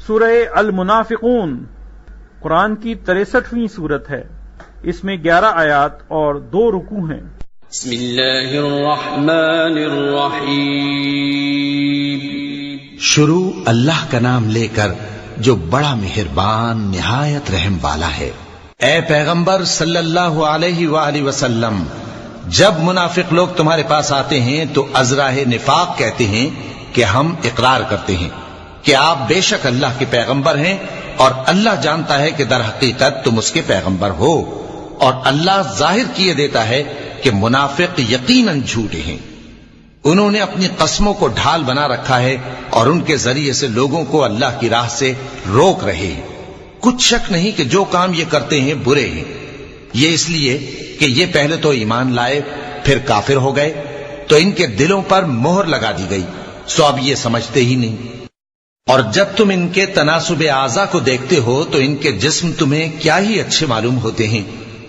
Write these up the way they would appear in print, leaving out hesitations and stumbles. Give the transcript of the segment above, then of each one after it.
سورہ المنافقون قرآن کی 63ویں صورت ہے۔ اس میں 11 آیات اور 2 رکوع ہیں۔ بسم اللہ الرحمن الرحیم۔ شروع اللہ کا نام لے کر جو بڑا مہربان نہایت رحم والا ہے۔ اے پیغمبر صلی اللہ علیہ وآلہ وسلم، جب منافق لوگ تمہارے پاس آتے ہیں تو ازراہ نفاق کہتے ہیں کہ ہم اقرار کرتے ہیں کہ آپ بے شک اللہ کے پیغمبر ہیں، اور اللہ جانتا ہے کہ در حقیقت تم اس کے پیغمبر ہو، اور اللہ ظاہر کیے دیتا ہے کہ منافق یقیناً جھوٹے ہیں۔ انہوں نے اپنی قسموں کو ڈھال بنا رکھا ہے اور ان کے ذریعے سے لوگوں کو اللہ کی راہ سے روک رہے ہیں۔ کچھ شک نہیں کہ جو کام یہ کرتے ہیں برے ہیں، یہ اس لیے کہ یہ پہلے تو ایمان لائے پھر کافر ہو گئے، تو ان کے دلوں پر مہر لگا دی گئی، سو اب یہ سمجھتے ہی نہیں۔ اور جب تم ان کے تناسب اعضاء کو دیکھتے ہو تو ان کے جسم تمہیں کیا ہی اچھے معلوم ہوتے ہیں،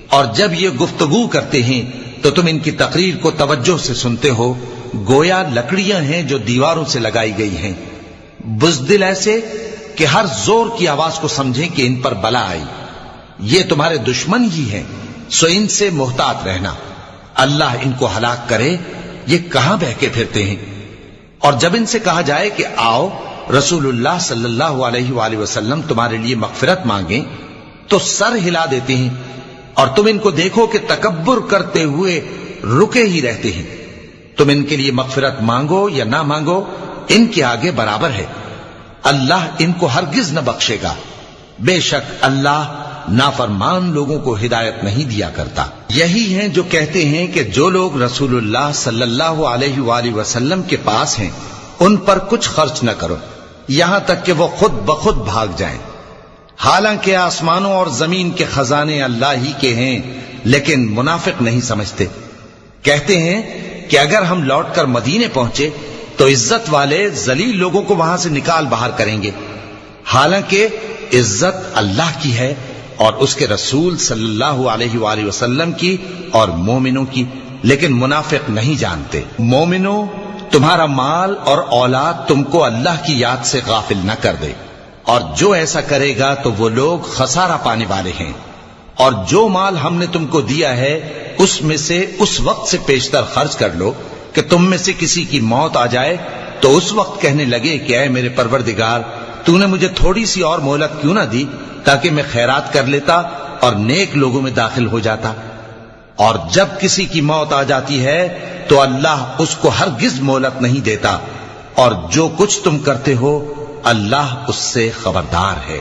اور جب یہ گفتگو کرتے ہیں تو تم ان کی تقریر کو توجہ سے سنتے ہو، گویا لکڑیاں ہیں جو دیواروں سے لگائی گئی ہیں، بزدل ایسے کہ ہر زور کی آواز کو سمجھیں کہ ان پر بلا آئی۔ یہ تمہارے دشمن ہی ہیں، سو ان سے محتاط رہنا، اللہ ان کو ہلاک کرے، یہ کہاں بہکے پھرتے ہیں۔ اور جب ان سے کہا جائے کہ آؤ رسول اللہ صلی اللہ علیہ وآلہ وسلم تمہارے لیے مغفرت مانگیں، تو سر ہلا دیتے ہیں، اور تم ان کو دیکھو کہ تکبر کرتے ہوئے رکے ہی رہتے ہیں۔ تم ان کے لیے مغفرت مانگو یا نہ مانگو، ان کے آگے برابر ہے، اللہ ان کو ہرگز نہ بخشے گا، بے شک اللہ نافرمان لوگوں کو ہدایت نہیں دیا کرتا۔ یہی ہیں جو کہتے ہیں کہ جو لوگ رسول اللہ صلی اللہ علیہ وآلہ وسلم کے پاس ہیں ان پر کچھ خرچ نہ کرو یہاں تک کہ وہ خود بخود بھاگ جائیں، حالانکہ آسمانوں اور زمین کے خزانے اللہ ہی کے ہیں، لیکن منافق نہیں سمجھتے۔ کہتے ہیں کہ اگر ہم لوٹ کر مدینے پہنچے تو عزت والے ذلیل لوگوں کو وہاں سے نکال باہر کریں گے، حالانکہ عزت اللہ کی ہے اور اس کے رسول صلی اللہ علیہ وآلہ وسلم کی اور مومنوں کی، لیکن منافق نہیں جانتے۔ مومنوں، تمہارا مال اور اولاد تم کو اللہ کی یاد سے غافل نہ کر دے، اور جو ایسا کرے گا تو وہ لوگ خسارہ پانے والے ہیں۔ اور جو مال ہم نے تم کو دیا ہے اس میں سے اس وقت سے پیشتر خرچ کر لو کہ تم میں سے کسی کی موت آ جائے تو اس وقت کہنے لگے کہ اے میرے پروردگار، تو نے مجھے تھوڑی سی اور مہلت کیوں نہ دی تاکہ میں خیرات کر لیتا اور نیک لوگوں میں داخل ہو جاتا۔ اور جب کسی کی موت آ جاتی ہے تو اللہ اس کو ہرگز مہلت نہیں دیتا، اور جو کچھ تم کرتے ہو اللہ اس سے خبردار ہے۔